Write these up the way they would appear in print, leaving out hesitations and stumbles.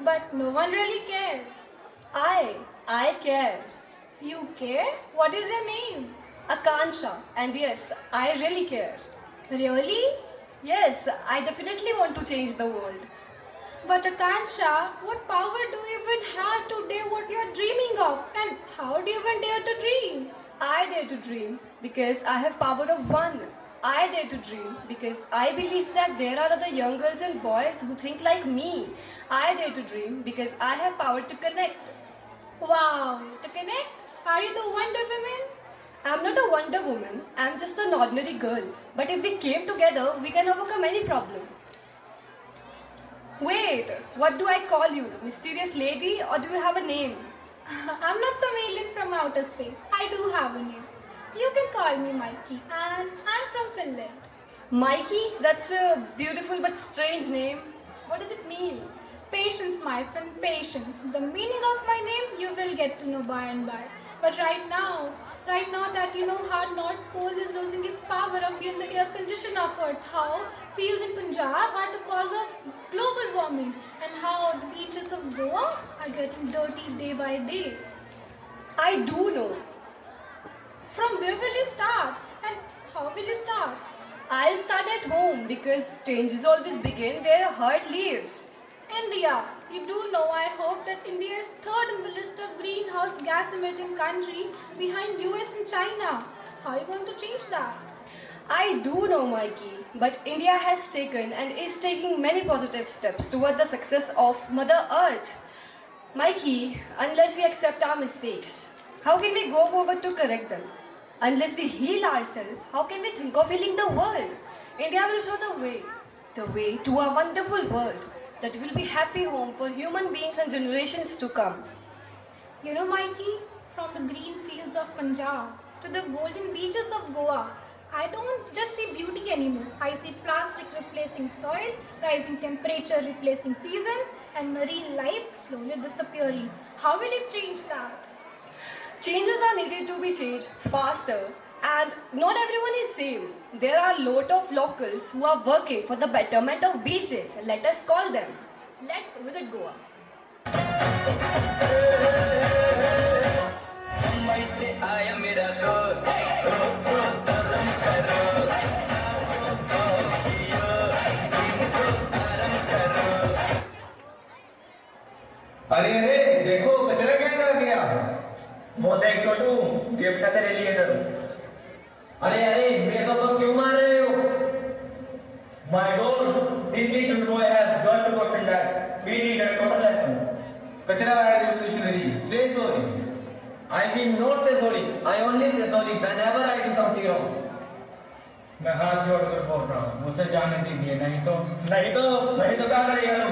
But no one really cares. I care. You care? What is your name? Akansha, and yes, I really care. Really? Yes, I definitely want to change the world. But Akansha, what power do you even have to do what you're dreaming of? And how do you even dare to dream? I dare to dream because I have power of one. I dare to dream because I believe that there are other young girls and boys who think like me. I dare to dream because I have power to connect. Wow, to connect? Are you the Wonder Woman? I'm not a Wonder Woman, I'm just an ordinary girl. But if we came together, we can overcome any problem. Wait, what do I call you? Mysterious lady, or do you have a name? I'm not some alien from outer space. I do have a name. You can call me Mikey, and I'm from Finland. Mikey? That's a beautiful but strange name. What does it mean? Patience, my friend, patience. The meaning of my name you will get to know by and by. But right now that you know how North Pole is losing its power of being the air condition of Earth, how fields in Punjab are the cause of global warming, and how the beaches of Goa are getting dirty day by day. I do know. From where will you start? And how will you start? I'll start at home because changes always begin where a heart lives. India. You do know, I hope that India is third in the list of greenhouse gas emitting country behind US and China. How are you going to change that? I do know, Mikey, but India has taken and is taking many positive steps toward the success of Mother Earth. Mikey, unless we accept our mistakes, how can we go forward to correct them? Unless we heal ourselves, how can we think of healing the world? India will show the way to a wonderful world that will be happy home for human beings and generations to come. You know, Mikey, from the green fields of Punjab to the golden beaches of Goa, I don't just see beauty anymore. I see plastic replacing soil, rising temperature replacing seasons, and marine life slowly disappearing. How will it change that? Changes are needed to be changed faster, and not everyone is same. There are a lot of locals who are working for the betterment of beaches. Let us call them. Let's visit Goa. अरे अरे देखो कचरा क्या कर गया। वो देख छोटू, gift है तेरे लिए इधर। अरे अरे मेरे को तो क्यों मार रहे हो? My God, this little boy has got to question that. We need a total lesson. कचरा revolutionary, say sorry. I will not say sorry. I only say sorry whenever I do something wrong. मैं हाथ जोड़कर बोल रहा हूँ, उसे जाने दीजिए, नहीं तो क्या करेगा तू?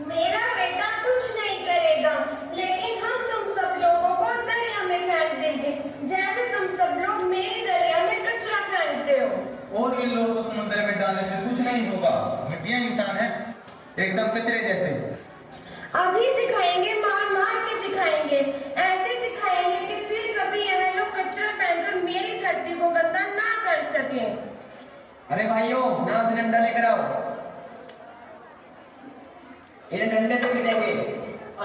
मेरा बेटा कुछ नहीं करेगा, लेकिन हम तुम सब लोगों को दरिया में फेंक देंगे, जैसे तुम सब लोग मेरी दरिया में कचरा फेंकते हो। और इन लोगों को समुद्र में डालने से कुछ नहीं होगा। घटिया इंसान है, एकदम कचरे जैसे। अभी सिखाएंगे, मार मार के सिखाएंगे, ऐसे सिखाएंगे कि फिर कभी यह लोग कचरा फेंककर मेरी धरती को गंदा ना कर सके। अरे भाइयों, नाव से डंडा लेकर आओ। इन्हें डंडे से पीटेंगे।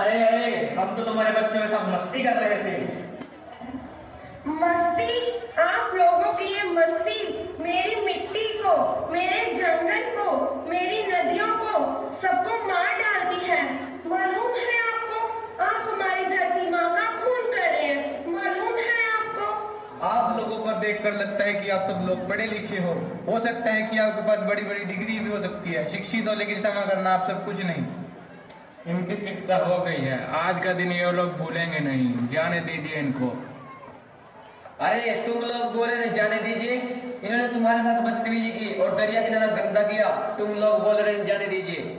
अरे, हम तो तुम्हारे बच्चों के साथ मस्ती कर रहे थे। मस्ती? आप लोगों की ये मस्ती मेरी मिट्टी को, मेरे जंगल को, मेरी नदियों को, सबको मार डालती है। मालूम है आपको? आप हमारी धरती माँ का खून कर रहे हैं। मालूम है आपको? आप लोगों को देखकर लगता है कि आप सब लोग पढ़े लिखे हो सकता है कि आपके पास बड़ी बड़ी डिग्री भी हो सकती है, शिक्षित हो, लेकिन क्षमा करना आप सब कुछ नहीं। इनकी शिक्षा हो गई है, आज का दिन ये लोग भूलेंगे नहीं, जाने दीजिए इनको। अरे तुम लोग बोले नहीं जाने दीजिए, इन्होंने तुम्हारे साथ बदतमीजी की और दरिया की तरह गंदा किया, तुम लोग बोल रहे हैं जाने दीजिए।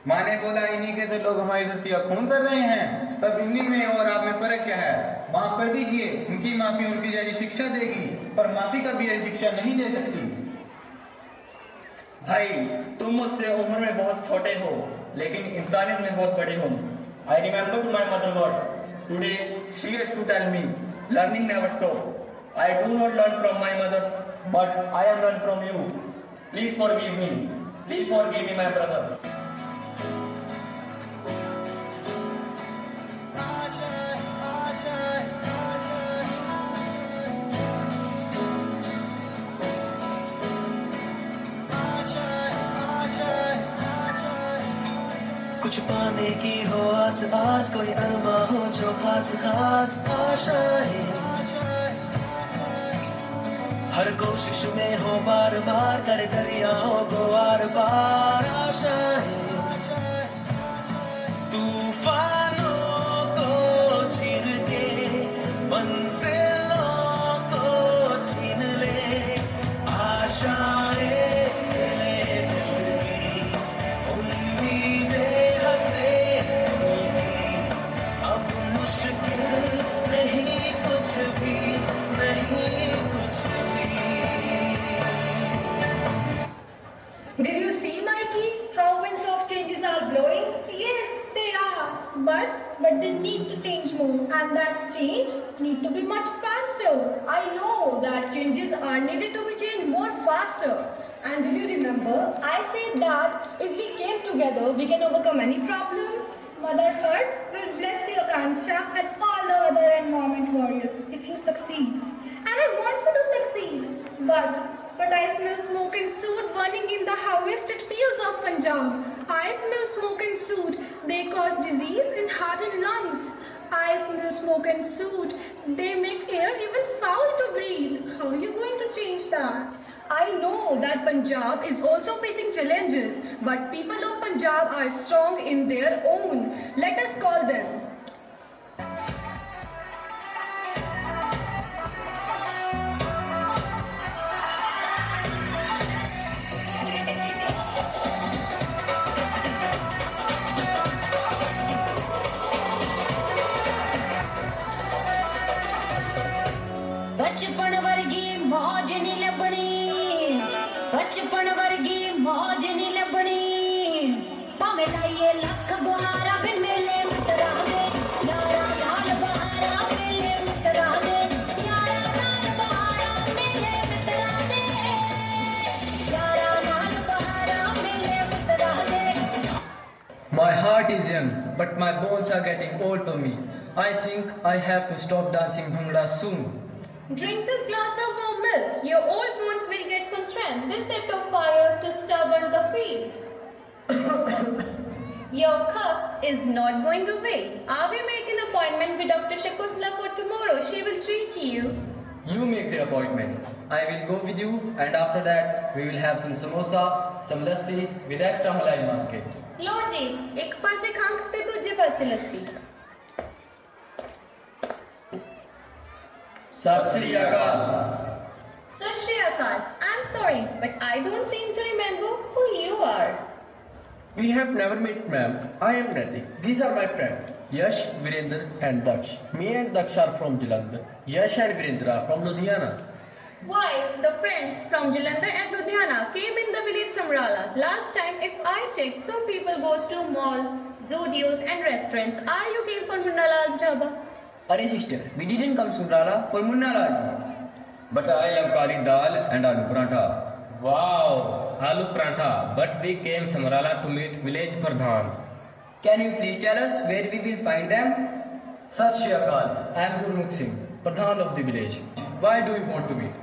माँ ने बोला इन्हीं के तो लोग हमारी धरती का खून कर रहे हैं, तब इन्हीं में और आप में फर्क क्या है? माफ कर दीजिए, इनकी माफी उनकी जैसी शिक्षा देगी, पर माफी कभी ऐसी शिक्षा नहीं दे सकती। भाई, तुम मुझसे उम्र में बहुत छोटे हो, लेकिन इंसानियत में बहुत बड़े हो। I remember to my mother words. Today she used to tell me, learning never stop. I do not learn from my mother, but I am learn from you. Please forgive me. Please forgive me, my brother. पाने की हो आस आस, कोई अरमा हो जो खास खास आशाएं, हर कोशिश में हो बार बार, कर दरियाओं को आर पार आशाएं, तूफानों को चीर के मंजिलों को छीन ले आशाएं, Did you see, Mikey, how winds of changes are blowing? Yes, they are. But they need to change more, and that change need to be much faster. I know that changes are needed to be changed more faster. And did you remember, I said that if we came together, we can overcome any problem? Mother Earth will bless you, Akansha, and all the other environment warriors if you succeed. And I want you to succeed. But I smell smoke and soot burning in the harvested fields of Punjab. I smell smoke and soot. They cause disease in heart and lungs. I smell smoke and soot. They make air even foul to breathe. How are you going to change that? I know that Punjab is also facing challenges, but people of Punjab are strong in their own. Let us call them. बचपन वर्गी मौज नहीं लभनी, बचपन वर्गी मौज नहीं लभनी, भावें लाइए लख गुहारा भी मेले मित्तरां दे, यारा नाल बहारा मेले मित्तरां दे, यारा नाल बहारा मेले मित्तरां दे, यारा नाल बहारा मेले मित्तरां दे. My heart is young, but my bones are getting old for me. I think I have to stop dancing bhangra soon. Drink this glass of warm milk. Your old bones will get some strength. This set of fire to stubborn the field. Your cough is not going away. I will make an appointment with Dr. Shakuntala for tomorrow. She will treat you. You make the appointment. I will go with you, and after that, we will have some samosa, some lassi with extra malai market. लो जी, एक पासे खंड ते दूजे पासे लस्सी. सत श्री अकाल. Sat Shri Akal. I'm sorry, but I don't seem to remember who you are. We have never met, ma'am. I am Nati. These are my friends, Yash, Virendra and Daksh. Me and Daksh are from Jalandhar. Yash and Virendra are from Ludhiana. Why, the friends from Jalandhar and Ludhiana came in the village Samrala. Last time, if I checked, some people goes to mall, Zodios and restaurants. You came for Munna Lal's dhaba. Arey sister, we didn't come Samrala for Munna Lal. But I love kari dal and aloo parantha. Wow, aloo prantha. But we came Samrala to meet village Pradhan. Can you please tell us where we will find them? Sat Shri Akal. I am Gurmukh Singh, Pradhan of the village. Why do you want to meet?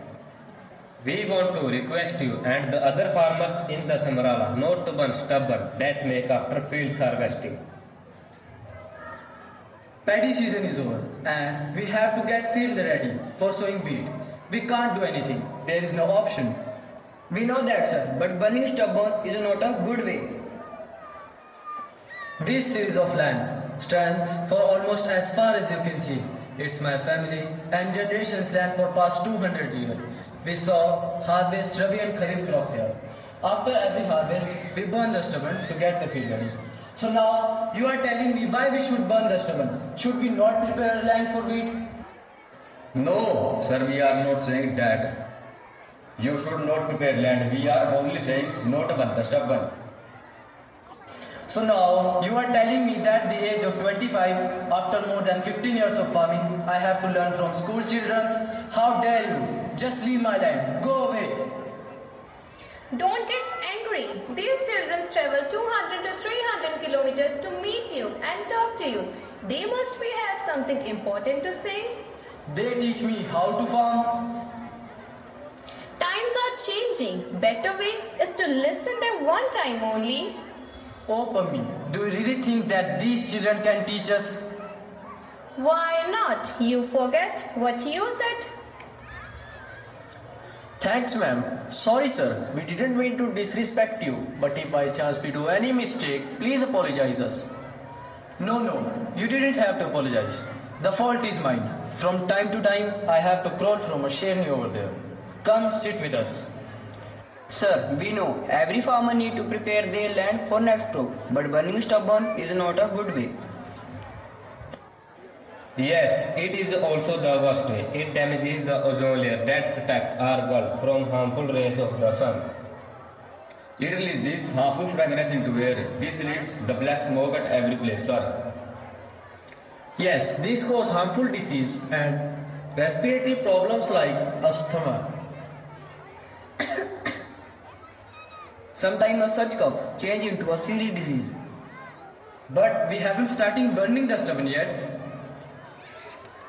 We want to request you and the other farmers in the Samrala not to burn stubborn that make after fields harvesting. Paddy season is over, and we have to get field ready for sowing wheat. We can't do anything. There is no option. We know that, sir, but burning stubborn is not a good way. This series of land stands for almost as far as you can see. It's my family and generations land for past 200 years. We saw harvest, rabi and kharif crop here. After every harvest, we burn the stubborn to get the field ready. So now you are telling me why we should burn the stubborn. Should we not prepare land for wheat? No, sir, we are not saying that. You should not prepare land. We are only saying not burn the stubborn. So now you are telling me that the age of 25, after more than 15 years of farming, I have to learn from school children. How dare you? Just leave my land. Go away. Don't get angry. These children travel 200 to 300 kilometers to meet you and talk to you. They must be have something important to say. They teach me how to farm. Times are changing. Better way is to listen them one time only. Oh, Pammi, Do you really think that these children can teach us? Why not? You forget what you said? Thanks, ma'am. Sorry, sir. We didn't mean to disrespect you. But if by chance we do any mistake, please apologize us. No, you didn't have to apologize. The fault is mine. From time to time, I have to crawl from a chimney over there. Come sit with us. Sir, we know every farmer need to prepare their land for next crop, but burning stubborn is not a good way. Yes, it is also the worst way. It damages the ozone layer that protect our world from harmful rays of the sun. It releases harmful fragrance into air. This leads the black smoke at every place, sir. Yes, this cause harmful disease and respiratory problems like asthma. Sometimes such cough change into a serious disease. But we haven't started burning the stubborn yet.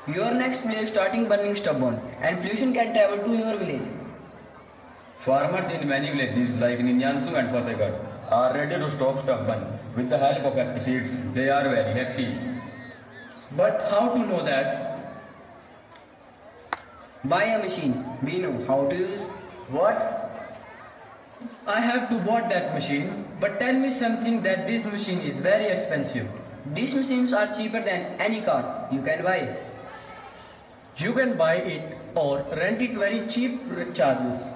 Your next village starting burning stubborn and pollution can travel to your village. Farmers in many villages like Ninyansu and Fatehgarh are ready to stop stubborn. With the help of pesticides, they are very happy. But how to know that? Buy a machine. We know how to use. What? I have to bought that machine, but tell me something that this machine is very expensive. These machines are cheaper than any car you can buy. You can buy it or rent it very cheap charges.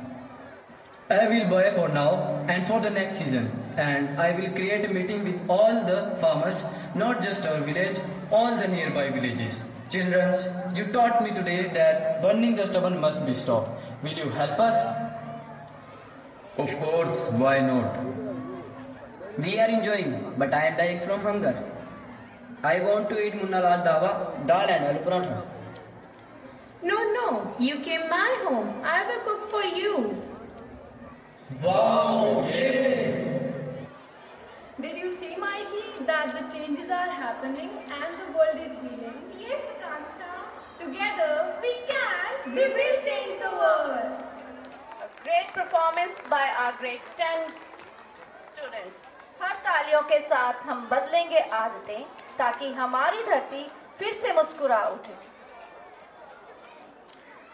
I will buy for now and for the next season, and I will create a meeting with all the farmers, not just our village, all the nearby villages. Children, you taught me today that burning the stubborn must be stopped. Will you help us? Of course, why not? We are enjoying, but I am dying from hunger. I want to eat Munna Lal Dawa, dal and aloo paratha. No, you came my home. I will cook for you. Wow! Yay! Did you see, Mikey, that the changes are happening and the world is healing? Yes, Akansha. Together, We can. we will change the world. A great performance by our grade 10 students. हर तालियों के साथ हम बदलेंगे आदतें ताकि हमारी धरती फिर से मुस्कुरा उठे.